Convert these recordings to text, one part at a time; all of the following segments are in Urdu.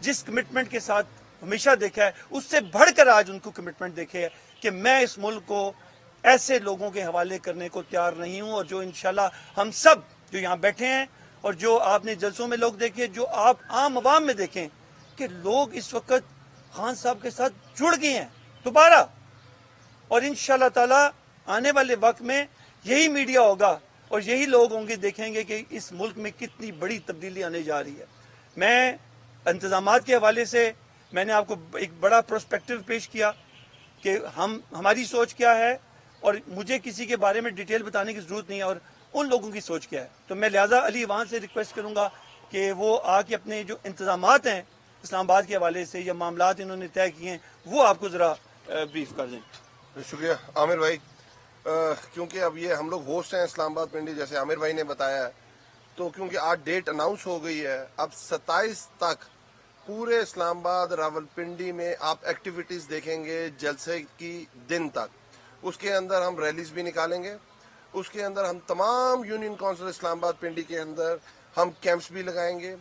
جس کمٹمنٹ کے ساتھ ہمیشہ دیکھا ہے اس سے بڑھ کر آج ان کو کمٹمنٹ دیکھے ہے کہ میں اس ملک کو ایسے لوگوں کے حوالے کرنے کو تیار نہیں ہوں، اور جو انشاءاللہ ہم سب جو یہاں بیٹھے ہیں اور جو آپ نے جلسوں میں لوگ دیکھے، جو آپ عام عوام میں دیکھیں کہ لوگ اس وقت خان صاحب کے ساتھ جڑ گئے ہیں دوبارہ، اور انشاءاللہ تعالی آنے والے وقت میں یہی میڈیا ہوگا اور یہی لوگ ہوں گے، دیکھیں گے کہ اس ملک میں کتنی بڑی تبدیلی آنے جا رہی ہے۔ میں انتظامات کے حوالے سے میں نے آپ کو ایک بڑا پروسپیکٹو پیش کیا کہ ہماری سوچ کیا ہے، اور مجھے کسی کے بارے میں ڈیٹیل بتانے کی ضرورت نہیں ہے، اور ان لوگوں کی سوچ کیا ہے۔ تو میں لہٰذا علی وہاں سے ریکویسٹ کروں گا کہ وہ آ کے اپنے جو انتظامات ہیں اسلام آباد کے حوالے سے یا معاملات انہوں نے طے کیے ہیں وہ آپ کو ذرا بریف کر دیں۔ شکریہ عامر بھائی۔ کیونکہ اب یہ ہم لوگ ہوسٹ ہیں اسلام آباد پنڈی، جیسے عامر بھائی نے بتایا ہے، تو کیونکہ آج ڈیٹ اناؤنس ہو گئی ہے، اب 27 تک پورے اسلام آباد راول پنڈی میں آپ ایکٹیویٹیز دیکھیں گے جلسے کی دن تک۔ اس کے اندر ہم ریلیز بھی نکالیں گے، اس کے اندر ہم تمام یونین کونسل اسلام آباد پنڈی کے اندر ہم کیمپس بھی لگائیں گے،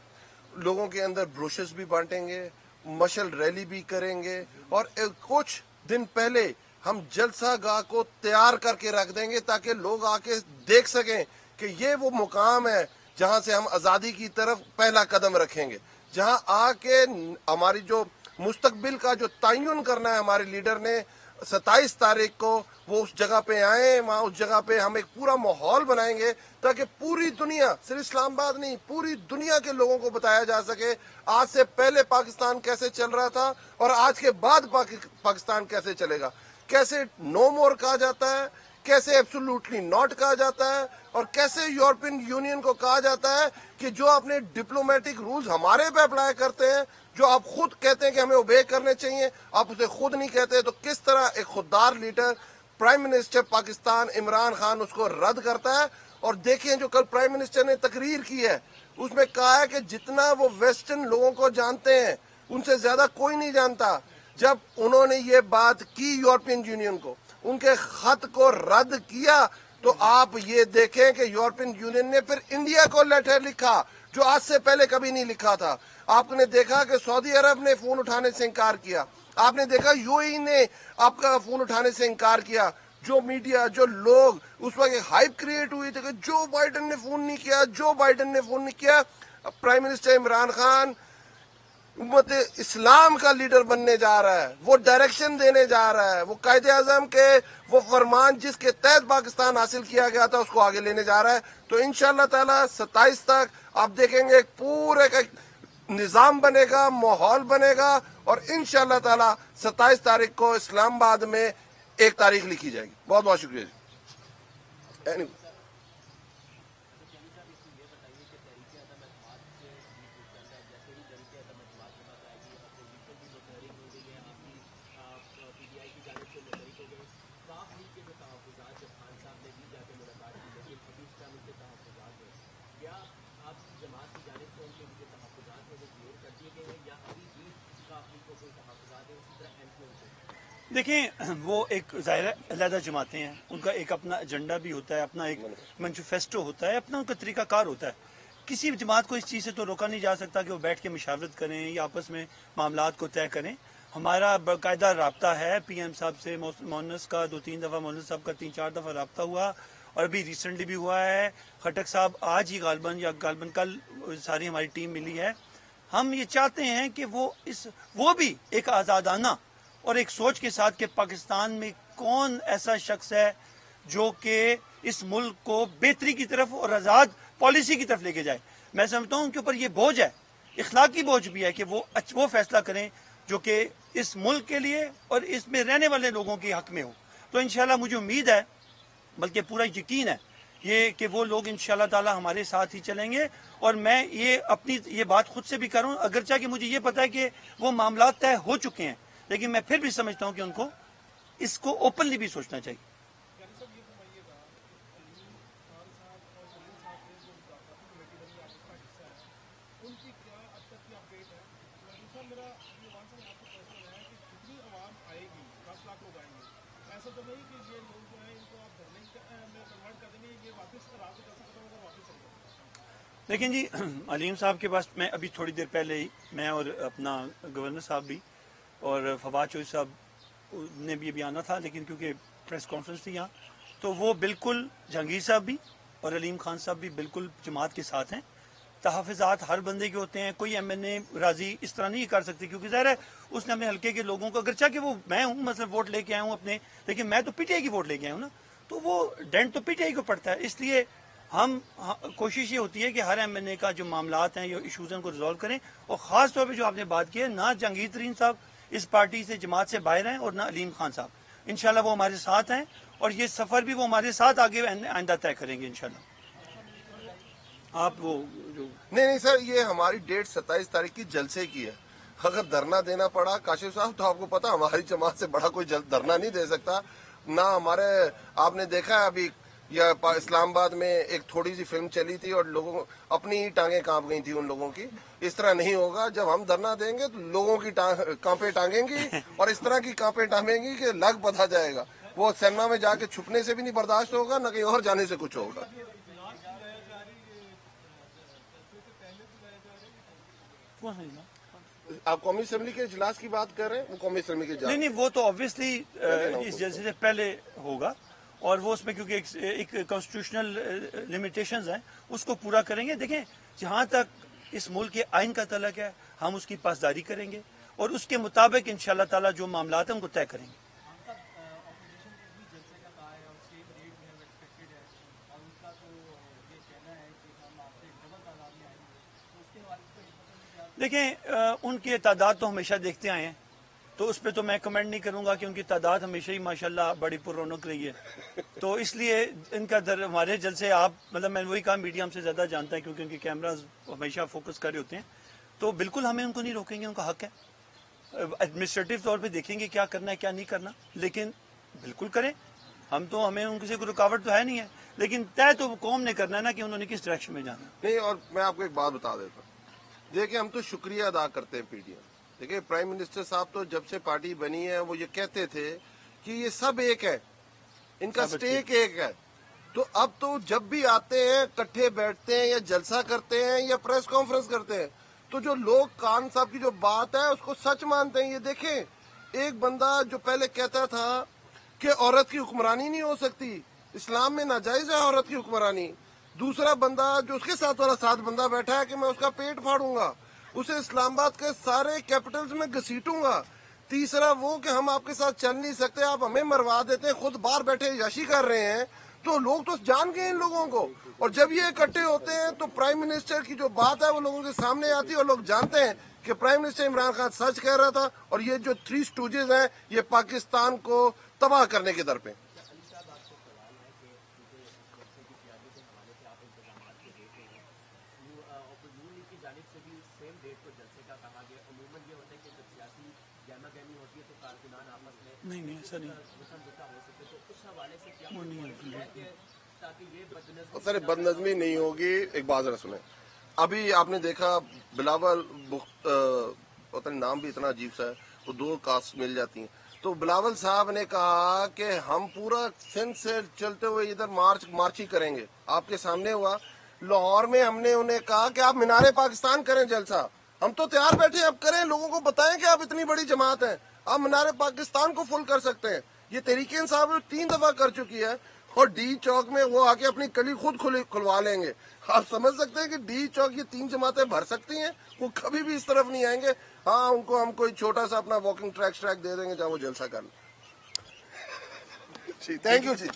لوگوں کے اندر بروشرز بھی بانٹیں گے، مشل ریلی بھی کریں گے، اور کچھ دن پہلے ہم جلسہ گاہ کو تیار کر کے رکھ دیں گے تاکہ لوگ آ کے دیکھ سکیں کہ یہ وہ مقام ہے جہاں سے ہم آزادی کی طرف پہلا قدم رکھیں گے، جہاں آ کے ہماری جو مستقبل کا جو تعین کرنا ہے ہمارے لیڈر نے 27 تاریخ کو، وہ اس جگہ پہ آئیں، وہاں اس جگہ پہ ہم ایک پورا ماحول بنائیں گے تاکہ پوری دنیا، صرف اسلام آباد نہیں، پوری دنیا کے لوگوں کو بتایا جا سکے آج سے پہلے پاکستان کیسے چل رہا تھا اور آج کے بعد پاکستان کیسے چلے گا، کیسے نو مور کہا جاتا ہے، کیسے ایبسولوٹلی ناٹ کہا جاتا ہے، اور کیسے یورپین یونین کو کہا جاتا ہے کہ جو اپنے ڈپلومیٹک رولز ہمارے پہ اپلائی کرتے ہیں، جو آپ خود کہتے ہیں کہ ہمیں اوبے کرنے چاہیے، آپ اسے خود نہیں کہتے، تو کس طرح ایک خوددار leader prime minister Pakistan Imran Khan اس کو رد کرتا ہے۔ اور دیکھیں جو کل پرائم منسٹر نے تقریر کی ہے، اس میں کہا ہے کہ جتنا وہ ویسٹرن لوگوں کو جانتے ہیں ان سے زیادہ کوئی نہیں جانتا۔ جب انہوں نے یہ بات کی یورپین یونین کو، ان کے خط کو رد کیا، تو آپ یہ دیکھیں کہ یورپین یونین نے پھر انڈیا کو لیٹر لکھا جو آج سے پہلے کبھی نہیں لکھا تھا۔ آپ نے دیکھا کہ سعودی عرب نے فون اٹھانے سے انکار کیا، آپ نے دیکھا یو اے ای نے آپ کا فون اٹھانے سے انکار کیا۔ جو میڈیا، جو لوگ اس وقت ایک ہائپ کریٹ ہوئی تھی کہ جو بائیڈن نے فون نہیں کیا، جو بائیڈن نے فون نہیں کیا، پرائم منسٹر عمران خان امت اسلام کا لیڈر بننے جا رہا ہے، وہ ڈائریکشن دینے جا رہا ہے، وہ قائد اعظم کے وہ فرمان جس کے تحت پاکستان حاصل کیا گیا تھا اس کو آگے لینے جا رہا ہے۔ تو انشاءاللہ تعالی 27 تک آپ دیکھیں گے ایک پورے کا نظام بنے گا، ماحول بنے گا، اور انشاءاللہ تعالی 27 تاریخ کو اسلام آباد میں ایک تاریخ لکھی جائے گی۔ بہت بہت شکریہ جی۔ دیکھیں وہ ایک ظاہر علیحدہ جماعتیں ہیں، ان کا ایک اپنا ایجنڈا بھی ہوتا ہے، اپنا ایک مینیفیسٹو ہوتا ہے، اپنا ان کا طریقہ کار ہوتا ہے۔ کسی بھی جماعت کو اس چیز سے تو روکا نہیں جا سکتا کہ وہ بیٹھ کے مشاورت کریں یا آپس میں معاملات کو طے کریں۔ ہمارا باقاعدہ رابطہ ہے پی ایم صاحب سے، مونس کا 2-3 دفعہ، مونس صاحب کا 3-4 دفعہ رابطہ ہوا، اور ابھی ریسنٹلی بھی ہوا ہے۔ خٹک صاحب آج ہی غالباً کل ساری ہماری ٹیم ملی ہے۔ ہم یہ چاہتے ہیں کہ وہ بھی ایک آزادانہ اور ایک سوچ کے ساتھ کہ پاکستان میں کون ایسا شخص ہے جو کہ اس ملک کو بہتری کی طرف اور آزاد پالیسی کی طرف لے کے جائے۔ میں سمجھتا ہوں ان کے اوپر یہ بوجھ ہے، اخلاقی بوجھ بھی ہے کہ وہ فیصلہ کریں جو کہ اس ملک کے لیے اور اس میں رہنے والے لوگوں کے حق میں ہو۔ تو انشاءاللہ مجھے امید ہے، بلکہ پورا یقین ہے یہ کہ وہ لوگ انشاءاللہ تعالی ہمارے ساتھ ہی چلیں گے۔ اور میں یہ بات خود سے بھی کروں، اگرچہ کہ مجھے یہ پتا ہے کہ وہ معاملات طے ہو چکے ہیں، لیکن میں پھر بھی سمجھتا ہوں کہ ان کو اس کو اوپنلی بھی سوچنا چاہیے۔ لیکن جی علیم صاحب کے پاس میں ابھی تھوڑی دیر پہلے ہی میں اور اپنا گورنر صاحب بھی اور فواد چوہدری صاحب نے بھی ابھی آنا تھا، لیکن کیونکہ پریس کانفرنس تھی یہاں، تو وہ بالکل جہانگیر صاحب بھی اور علیم خان صاحب بھی بالکل جماعت کے ساتھ ہیں۔ تحفظات ہر بندے کے ہوتے ہیں، کوئی ایم این اے راضی اس طرح نہیں کر سکتے، کیونکہ ظاہر ہے اس نے اپنے حلقے کے لوگوں کو، اگرچہ کہ وہ میں ہوں مثلا ووٹ لے کے آیا ہوں اپنے، لیکن میں تو پی ٹی آئی کی ووٹ لے کے آیا ہوں نا، تو وہ ڈینٹ تو پی ٹی آئی کو پڑتا ہے۔ اس لیے ہم کوشش یہ ہوتی ہے کہ ہر ایم این اے کا جو معاملات ہیں، جو ایشوز ہیں، ان کو ریزالو کریں، اور خاص طور پہ جو آپ نے بات کی ہے، نہ جہانگیر ترین صاحب اس پارٹی سے جماعت سے باہر ہیں اور نہ علیم خان صاحب، انشاءاللہ وہ ہمارے ساتھ ہیں، اور یہ سفر بھی وہ ہمارے ساتھ آگے آئندہ طے کریں گے انشاءاللہ۔ آپ وہ جو نہیں سر، یہ ہماری ڈیٹ 27 تاریخ کی جلسے کی ہے۔ اگر دھرنا دینا پڑا کاشف صاحب تو آپ کو پتا ہماری جماعت سے بڑا کوئی دھرنا نہیں دے سکتا، نہ ہمارے، آپ نے دیکھا ہے ابھی اسلام آباد میں ایک تھوڑی سی فلم چلی تھی اور لوگوں کو اپنی ہی ٹانگیں کانپ گئی تھی ان لوگوں کی۔ اس طرح نہیں ہوگا، جب ہم دھرنا دیں گے تو لوگوں کی کانپیں ٹانگیں گی، اور اس طرح کی کانپیں ٹانگیں گی کہ لگ پتا جائے گا، وہ سینما میں جا کے چھپنے سے بھی نہیں برداشت ہوگا، نہ کہیں اور جانے سے کچھ ہوگا۔ آپ قومی اسمبلی کے اجلاس کی بات کر رہے ہیں؟ وہ قومی اسمبلی کے اجلاس نہیں، وہ تو آبویسلی اس جلسے سے پہلے ہوگا، اور وہ اس میں کیونکہ ایک کانسٹیٹیوشنل لمیٹیشنز ہیں، اس کو پورا کریں گے۔ دیکھیں، جہاں تک اس ملک کے آئین کا تعلق ہے، ہم اس کی پاسداری کریں گے، اور اس کے مطابق انشاءاللہ تعالی جو معاملات ہیں ان کو طے کریں گے۔ دیکھیں، ان کی تعداد تو ہمیشہ دیکھتے آئے ہیں، تو اس پہ تو میں کمنٹ نہیں کروں گا کہ ان کی تعداد ہمیشہ ہی ماشاءاللہ بڑی پر رونق رہی ہے، تو اس لیے ان کا ہمارے جلسے، آپ مطلب میں وہی کہا، میڈیا ہم سے زیادہ جانتا ہے کیونکہ ان کے کیمراز ہمیشہ فوکس کر رہے ہوتے ہیں، تو بالکل ہمیں ان کو نہیں روکیں گے، ان کا حق ہے، ایڈمنسٹریٹو طور پہ دیکھیں گے کیا کرنا ہے کیا نہیں کرنا، لیکن بالکل کریں، ہمیں ان سے کوئی رکاوٹ تو ہے نہیں ہے، لیکن طے تو قوم نے کرنا ہے نا کہ انہوں نے کس ڈائریکشن میں جانا ہے۔ نہیں، اور میں آپ کو ایک بات بتا دیتا ہوں، دیکھیں ہم تو شکریہ ادا کرتے ہیں پی ڈی ایم۔ دیکھیں پرائم منسٹر صاحب تو جب سے پارٹی بنی ہے وہ یہ کہتے تھے کہ یہ سب ایک ہے، ان کا سٹیک ایک ہے، تو اب تو جب بھی آتے ہیں کٹھے بیٹھتے ہیں یا جلسہ کرتے ہیں یا پریس کانفرنس کرتے ہیں، تو جو لوگ خان صاحب کی جو بات ہے اس کو سچ مانتے ہیں۔ یہ دیکھیں، ایک بندہ جو پہلے کہتا تھا کہ عورت کی حکمرانی نہیں ہو سکتی، اسلام میں ناجائز ہے عورت کی حکمرانی، دوسرا بندہ جو اس کے ساتھ والا 7 بندہ بیٹھا ہے کہ میں اس کا پیٹ پھاڑوں گا، اسے اسلام آباد کے سارے کیپٹلز میں گھسیٹوں گا، تیسرا وہ کہ ہم آپ کے ساتھ چل نہیں سکتے، آپ ہمیں مروا دیتے ہیں، خود باہر بیٹھے عیاشی کر رہے ہیں، تو لوگ تو جان گئے ان لوگوں کو، اور جب یہ اکٹھے ہوتے ہیں تو پرائم منسٹر کی جو بات ہے وہ لوگوں کے سامنے آتی ہے، اور لوگ جانتے ہیں کہ پرائم منسٹر عمران خان سچ کہہ رہا تھا، اور یہ جو 3 اسٹوجز ہیں یہ پاکستان کو تباہ کرنے کے در پہ۔ نہیں ایسا نہیں، وہ نہیں ہے۔ سر بد نظمی نہیں ہوگی، ایک بات ذرا سنیں، ابھی آپ نے دیکھا بلاول پتہ نہیں نام بھی اتنا عجیب سا ہے، وہ 2 کاسٹ مل جاتی ہیں، تو بلاول صاحب نے کہا کہ ہم پورا سندھ سے چلتے ہوئے ادھر مارچ ہی کریں گے، آپ کے سامنے ہوا لاہور میں، ہم نے انہیں کہا کہ آپ مینار پاکستان کریں جلسہ، ہم تو تیار بیٹھے، اب کریں، لوگوں کو بتائیں کہ آپ اتنی بڑی جماعت ہیں، آپ مینار پاکستان کو فل کر سکتے ہیں۔ یہ تحریک انصاف 3 دفعہ کر چکی ہے، اور ڈی چوک میں وہ آ کے اپنی کلی خود کھلوا لیں گے۔ آپ سمجھ سکتے ہیں کہ ڈی چوک یہ 3 جماعتیں بھر سکتی ہیں، وہ کبھی بھی اس طرف نہیں آئیں گے۔ ہاں، ان کو ہم کوئی چھوٹا سا اپنا واکنگ ٹریک دے دیں گے جہاں وہ جلسہ کر لیں۔ Thank you G.